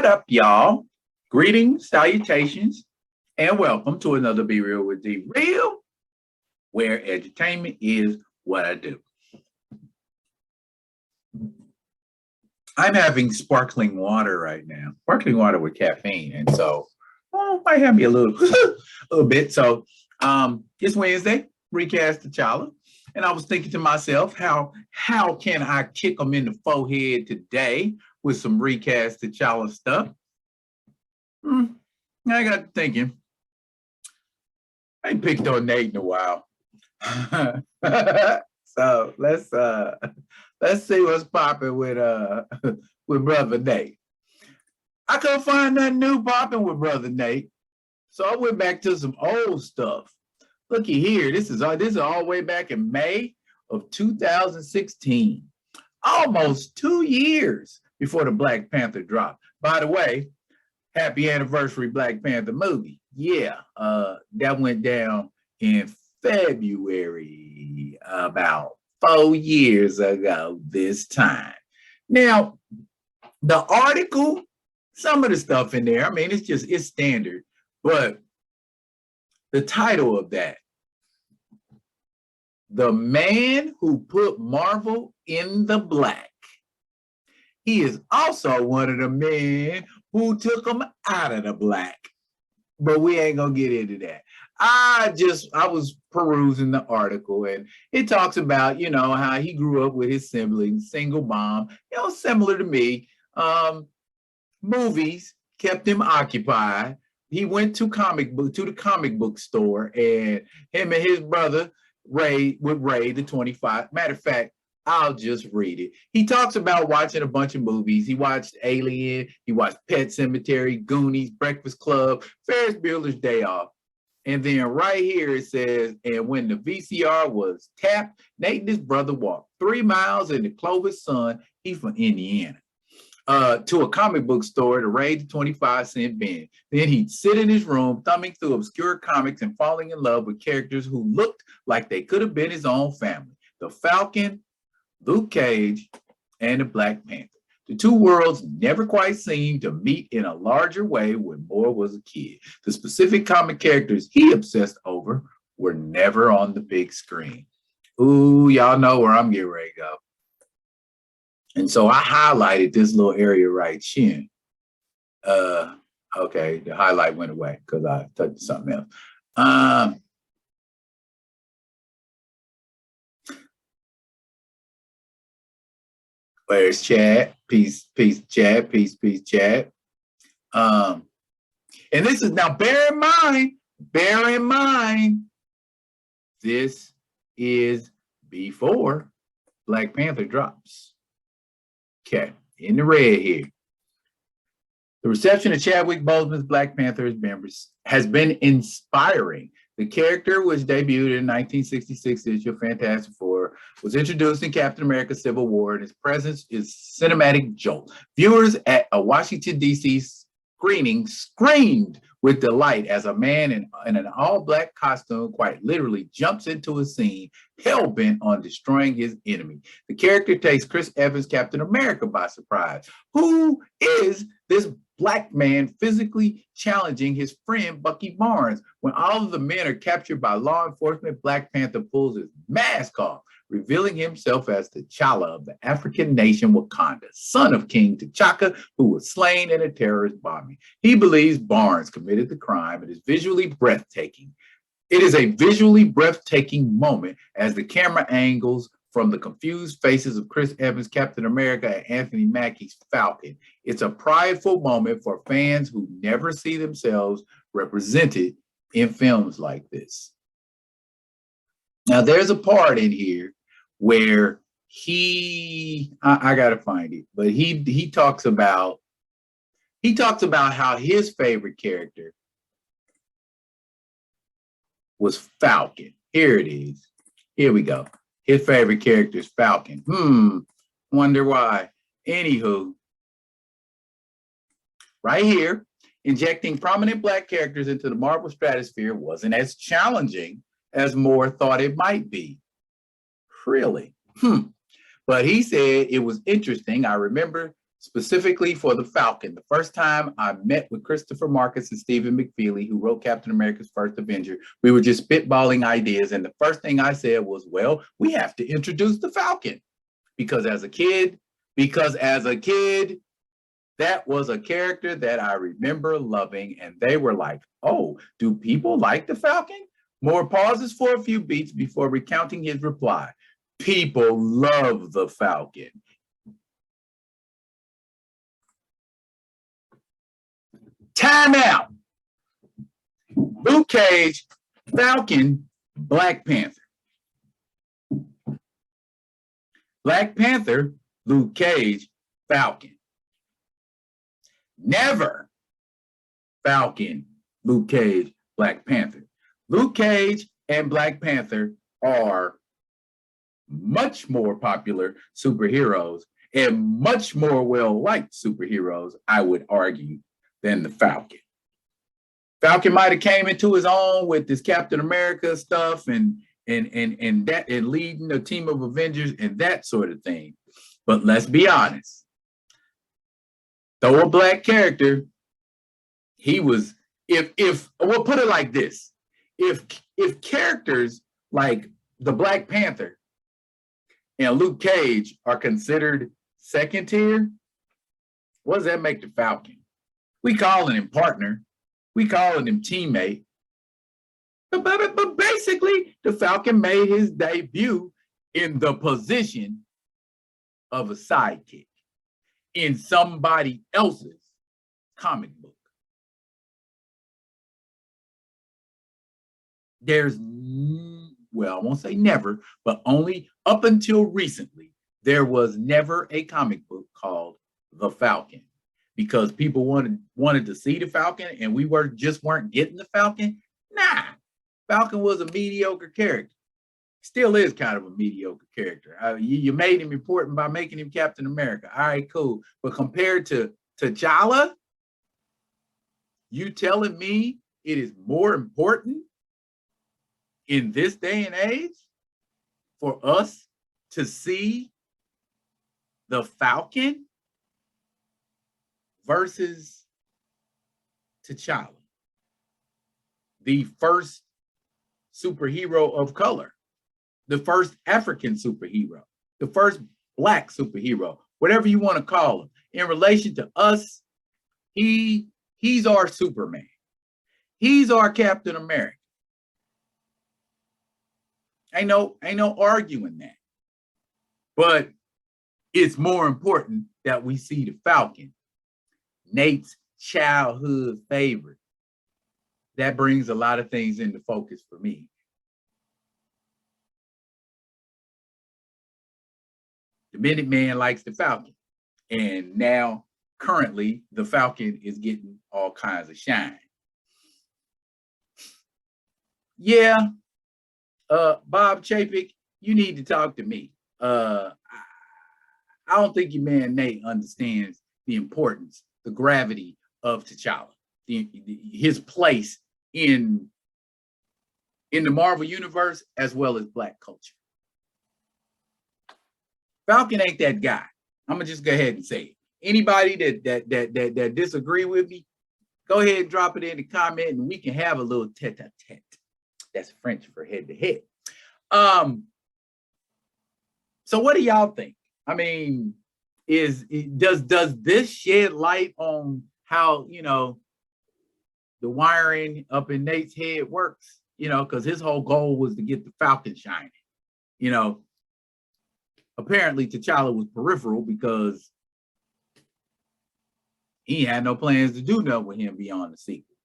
What up, y'all? Greetings, salutations, and welcome to another Be Real with D Real, where entertainment is what I do. I'm having sparkling water right now, sparkling water with caffeine, and so might have me a little, little bit. So, it's Wednesday, Recast T'Challa, and I was thinking to myself, how can I kick them in the forehead today with some Recast T'Challa stuff? I got thinking. I ain't picked on Nate in a while. So let's see what's popping with Brother Nate. I couldn't find nothing new popping with Brother Nate. So I went back to some old stuff. Looky here. This is all the way back in May of 2016. Almost 2 years before the Black Panther dropped. By the way, happy anniversary Black Panther movie. Yeah, that went down in February, about 4 years ago this time. Now, the article, some of the stuff in there, I mean, it's standard, but the title of that, The Man Who Put Marvel in the Black. He is also one of the men who took them out of the black. But we ain't gonna get into that. I was perusing the article, and it talks about, how he grew up with his siblings, single mom, similar to me. Movies kept him occupied. He went to the comic book store, and him and his brother Ray would raid the 25. Matter of fact, I'll just read it. He talks about watching a bunch of movies. He watched Alien, he watched Pet Sematary, Goonies, Breakfast Club, Ferris Bueller's Day Off. And then right here it says, and when the VCR was tapped, Nate and his brother walked 3 miles in the Clovis sun, he's from Indiana, to a comic book store to raid the 25-cent bin. Then he'd sit in his room, thumbing through obscure comics and falling in love with characters who looked like they could have been his own family. The Falcon, Luke Cage, and the Black Panther. The two worlds never quite seemed to meet in a larger way when Moore was a kid. The specific comic characters he obsessed over were never on the big screen. Ooh, y'all know where I'm getting ready to go. And so I highlighted this little area right here. Okay, the highlight went away because I touched something else. Where's Chad? Peace, Chad. Peace, Chad. And this is now, bear in mind, this is before Black Panther drops. Okay, in the red here. The reception of Chadwick Boseman's Black Panther has been inspiring. The character, which debuted in 1966 issue of Fantastic Four, was introduced in Captain America: Civil War, and his presence is cinematic jolt. Viewers at a Washington, D.C. screening screamed with delight as a man in an all-black costume quite literally jumps into a scene, hell-bent on destroying his enemy. The character takes Chris Evans' Captain America by surprise. Who is this Black man physically challenging his friend Bucky Barnes? When all of the men are captured by law enforcement, Black Panther pulls his mask off, revealing himself as T'Challa of the African nation Wakanda, son of King T'Chaka, who was slain in a terrorist bombing. He believes Barnes committed the crime and is visually breathtaking. It is a visually breathtaking moment as the camera angles from the confused faces of Chris Evans' Captain America and Anthony Mackie's Falcon. It's a prideful moment for fans who never see themselves represented in films like this. Now, there's a part in here where I gotta find it, but he talks about how his favorite character was Falcon. Here it is. Here we go. His favorite character is Falcon. Wonder why. Anywho, right here, injecting prominent Black characters into the Marvel stratosphere wasn't as challenging as Moore thought it might be. Really? But he said it was interesting. I remember specifically for the Falcon. The first time I met with Christopher Marcus and Stephen McFeely, who wrote Captain America's First Avenger, we were just spitballing ideas. And the first thing I said was, well, we have to introduce the Falcon. Because as a kid, that was a character that I remember loving. And they were like, oh, do people like the Falcon? Moore pauses for a few beats before recounting his reply. People love the Falcon. Time out. Luke Cage, Falcon, Black Panther. Black Panther, Luke Cage, Falcon. Never Falcon, Luke Cage, Black Panther. Luke Cage and Black Panther are much more popular superheroes and much more well-liked superheroes, I would argue, than the Falcon. Falcon might have came into his own with this Captain America stuff and leading a team of Avengers and that sort of thing. But let's be honest. Though a black character, he was, if we'll put it like this, if characters like the Black Panther and Luke Cage are considered second tier, what does that make the Falcon? We calling him partner. We calling him teammate. But basically, the Falcon made his debut in the position of a sidekick in somebody else's comic book. There's, well, I won't say never, but only up until recently, there was never a comic book called The Falcon because people wanted to see the Falcon and we weren't getting the Falcon. Nah, Falcon was a mediocre character. Still is kind of a mediocre character. You made him important by making him Captain America. All right, cool. But compared to T'Challa, you telling me it is more important in this day and age for us to see the Falcon versus T'Challa, the first superhero of color, the first African superhero, the first Black superhero, whatever you want to call him. In relation to us, he's our Superman. He's our Captain America. Ain't no arguing that. But it's more important that we see the Falcon, Nate's childhood favorite. That brings a lot of things into focus for me. The Minuteman likes the Falcon. And now, currently, the Falcon is getting all kinds of shine. Yeah, Bob Chapek, you need to talk to me. I don't think your man Nate understands the importance, the gravity of T'Challa, his place in the Marvel universe as well as Black culture. Falcon ain't that guy. I'm gonna just go ahead and say it. Anybody that disagree with me, go ahead and drop it in the comment, and we can have a little tete-a-tete. That's French for head-to-head. So what do y'all think? I mean, does this shed light on how, you know, the wiring up in Nate's head works? You know, because his whole goal was to get the Falcon shining. You know, apparently T'Challa was peripheral because he had no plans to do nothing with him beyond the sequel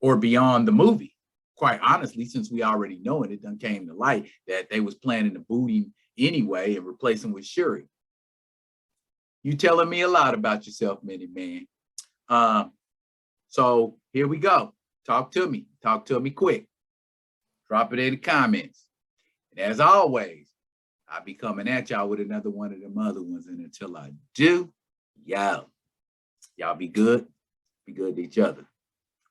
or beyond the movie. Quite honestly, since we already know it done came to light that they was planning to boot him anyway and replace him with Shuri. You telling me a lot about yourself, Minuteman. So here we go. Talk to me. Talk to me quick. Drop it in the comments. And as always, I'll be coming at y'all with another one of them other ones. And until I do, y'all be good. Be good to each other.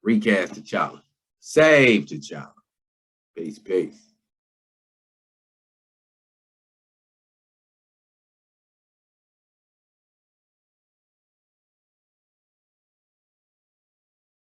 Recast T'Challa. Save T'Challa. Peace, peace.